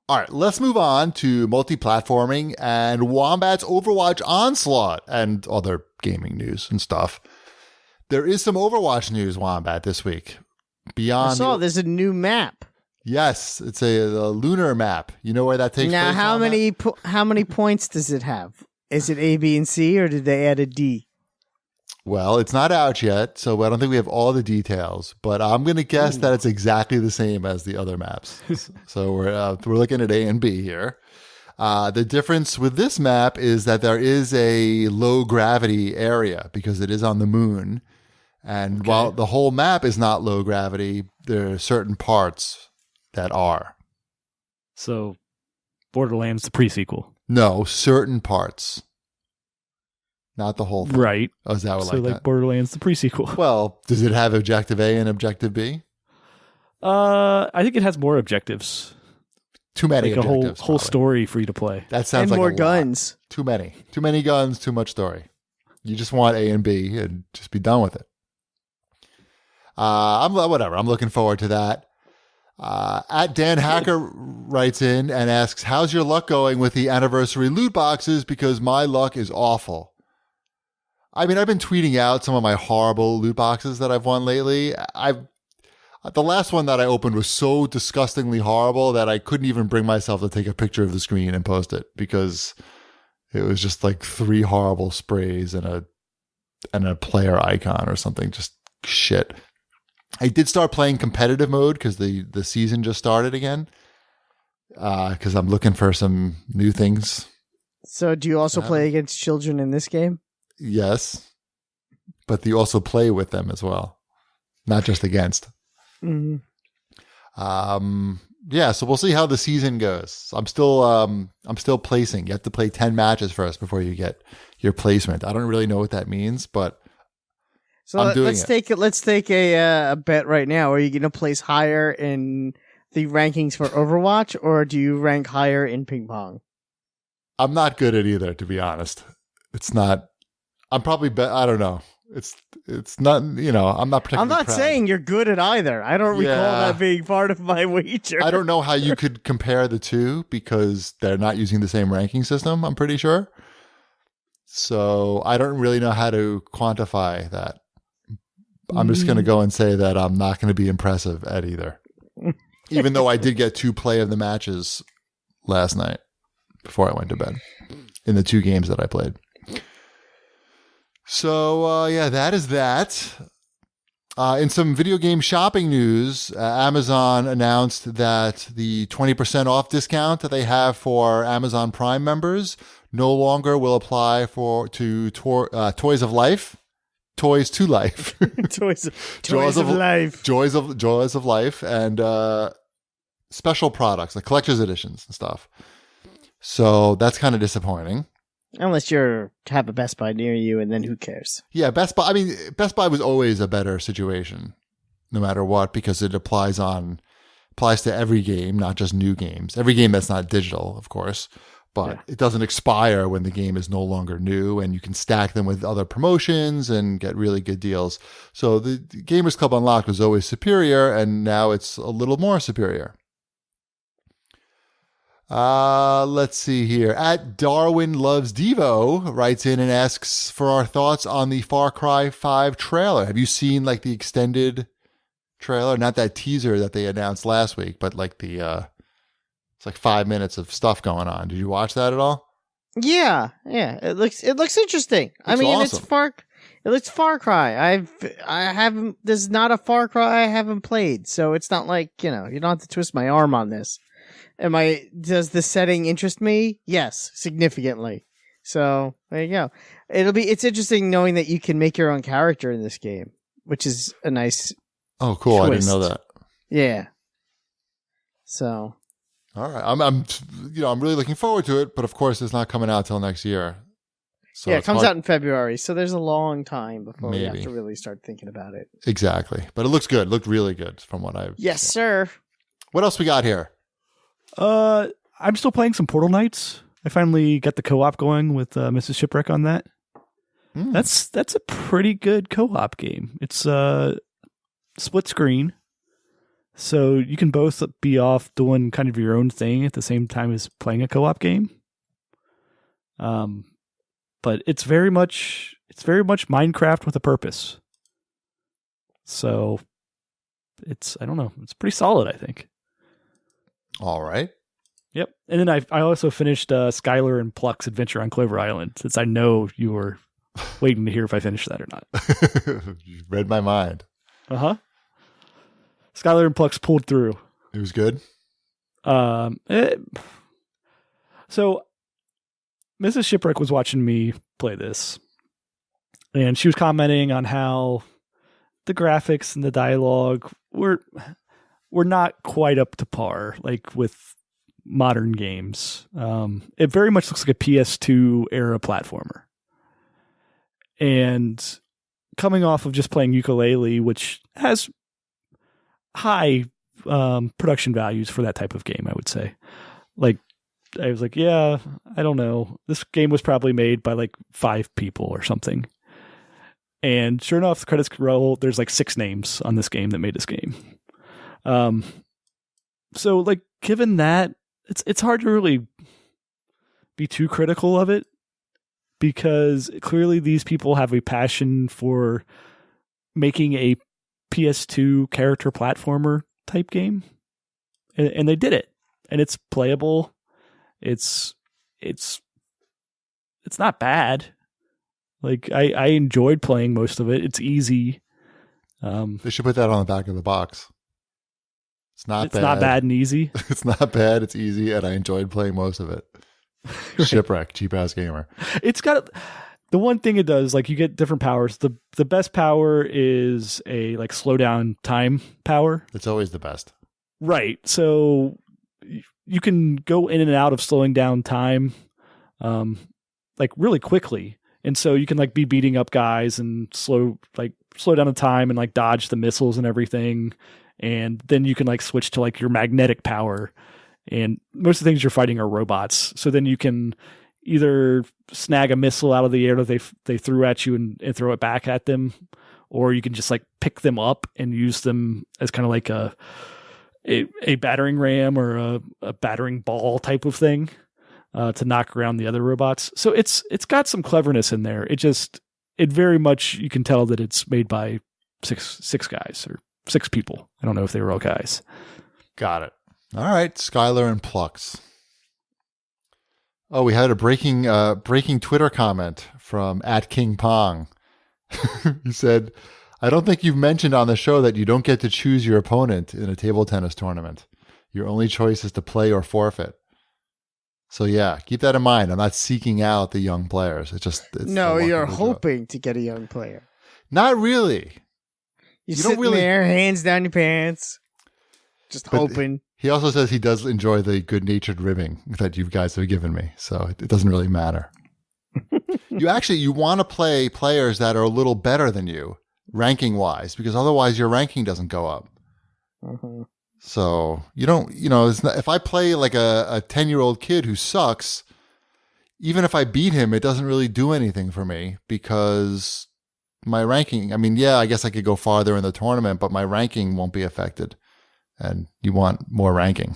All right, let's move on to multi-platforming and Wombat's Overwatch Onslaught and other gaming news and stuff. There is some Overwatch news, Wombat, this week. I saw there's a new map. Yes, it's a lunar map. You know where that takes now, place? How many points does it have? Is it A, B, and C, or did they add a D? Well, it's not out yet, so I don't think we have all the details. But I'm going to guess that it's exactly the same as the other maps. So we're looking at A and B here. The difference with this map is that there is a low gravity area because it is on the moon. And while the whole map is not low gravity, there are certain parts that are. So Borderlands, the pre-sequel. No, certain parts. Not the whole thing. Right. Oh, is that what so like that? Borderlands, the pre-sequel. Well, does it have Objective A and Objective B? I think it has more objectives. Too many like objectives. A whole story for you to play. That sounds and like more a guns. Lot. Too many guns, too much story. You just want A and B and just be done with it. I'm looking forward to that. At Dan Hacker writes in and asks, how's your luck going with the anniversary loot boxes? Because my luck is awful. I mean, I've been tweeting out some of my horrible loot boxes that I've won lately. The last one that I opened was so disgustingly horrible that I couldn't even bring myself to take a picture of the screen and post it because it was just like 3 horrible sprays and a player icon or something. Just shit. I did start playing competitive mode because the season just started again. Because I'm looking for some new things. So do you also play against children in this game? Yes. But you also play with them as well. Not just against. Mm-hmm. Yeah, so we'll see how the season goes. I'm still placing. You have to play 10 matches first before you get your placement. I don't really know what that means, but so let's take a bet right now. Are you going to place higher in the rankings for Overwatch, or do you rank higher in ping pong? I'm not good at either, to be honest. It's not. I'm probably. I don't know. It's not. You know, I'm not particularly. I'm not proud. saying you're good at either. I don't recall that being part of my wager. I don't know how you could compare the two because they're not using the same ranking system. I'm pretty sure. So I don't really know how to quantify that. I'm just going to go and say that I'm not going to be impressive at either. Even though I did get 2 play of the matches last night before I went to bed in the 2 games that I played. So, yeah, that is that. In some video game shopping news, Amazon announced that the 20% off discount that they have for Amazon Prime members no longer will apply to Toys of Life. Toys to Life. Toys of Life. Joys of Life and special products, like collector's editions and stuff. So that's kind of disappointing. Unless you have a Best Buy near you, and then who cares? Yeah, Best Buy. I mean, Best Buy was always a better situation, no matter what, because it applies to every game, not just new games. Every game that's not digital, of course. But it doesn't expire when the game is no longer new, and you can stack them with other promotions and get really good deals. So the Gamers Club Unlocked was always superior, and now it's a little more superior. Let's see here. At Darwin Loves Devo writes in and asks for our thoughts on the Far Cry 5 trailer. Have you seen like the extended trailer? Not that teaser that they announced last week, but like the it's like 5 minutes of stuff going on. Did you watch that at all? Yeah. It looks interesting. I mean, awesome. It looks Far Cry. I haven't. There's not a Far Cry I haven't played, so it's not like you don't have to twist my arm on this. Does the setting interest me? Yes, significantly. So there you go. It's interesting knowing that you can make your own character in this game, which is a nice. Oh, cool! twist. I didn't know that. Yeah. So. All right, I'm really looking forward to it, but of course, it's not coming out till next year. So yeah, it comes out in February, so there's a long time before we have Maybe. to really start thinking about it. Exactly, but it looks good. It looked really good from what I've. Yes, sir. What else we got here? I'm still playing some Portal Knights. I finally got the co-op going with Mrs. Shipwreck on that. That's a pretty good co-op game. It's split screen, So you can both be off doing kind of your own thing at the same time as playing a co-op game. But it's very much Minecraft with a purpose. So I don't know, it's pretty solid, I think. All right. Yep. And then I also finished Skylar and Pluck's Adventure on Clover Island, since I know you were waiting to hear if I finished that or not. You read my mind. Uh-huh. Skylar and Pluck's pulled through. It was good. So Mrs. Shipwreck was watching me play this, and she was commenting on how the graphics and the dialogue were not quite up to par, like with modern games. It very much looks like a PS2 era platformer. And coming off of just playing Ukulele, which has high production values for that type of game, I would say. Like, I was like, yeah, I don't know. This game was probably made by like 5 people or something. And sure enough, the credits roll. There's like 6 names on this game that made this game. So like, given that, it's hard to really be too critical of it, because clearly these people have a passion for making a PS2 character platformer type game, and they did it, and it's playable. It's not bad. Like I enjoyed playing most of it. It's easy. They should put that on the back of the box. It's not bad and easy. It's not bad. It's easy, and I enjoyed playing most of it. Right. Shipwreck, cheap ass gamer. It's got the one thing it does, like you get different powers. The best power is a like slow down time power. It's always the best. Right. So you can go in and out of slowing down time like really quickly. And so you can like be beating up guys and slow down the time and like dodge the missiles and everything. And then you can like switch to like your magnetic power. And most of the things you're fighting are robots. So then you can either snag a missile out of the air that they threw at you and throw it back at them, or you can just like pick them up and use them as kind of like a battering ram or a battering ball type of thing to knock around the other robots. So it's got some cleverness in there. It very much, you can tell that it's made by six guys or 6 people. I don't know if they were all guys. Got it. All right, Skylar and Plucks. Oh, we had a breaking Twitter comment from @KingPong. He said, "I don't think you've mentioned on the show that you don't get to choose your opponent in a table tennis tournament. Your only choice is to play or forfeit." So yeah, keep that in mind. I'm not seeking out the young players. No, you're hoping to get a young player. Not really. You sitting there, hands down your pants, just hoping. He also says he does enjoy the good-natured ribbing that you guys have given me, so it doesn't really matter. You want to play players that are a little better than you, ranking-wise, because otherwise your ranking doesn't go up. Uh-huh. So you don't, if I play like a 10-year-old kid who sucks, even if I beat him, it doesn't really do anything for me because my ranking, I guess I could go farther in the tournament, but my ranking won't be affected. And you want more ranking.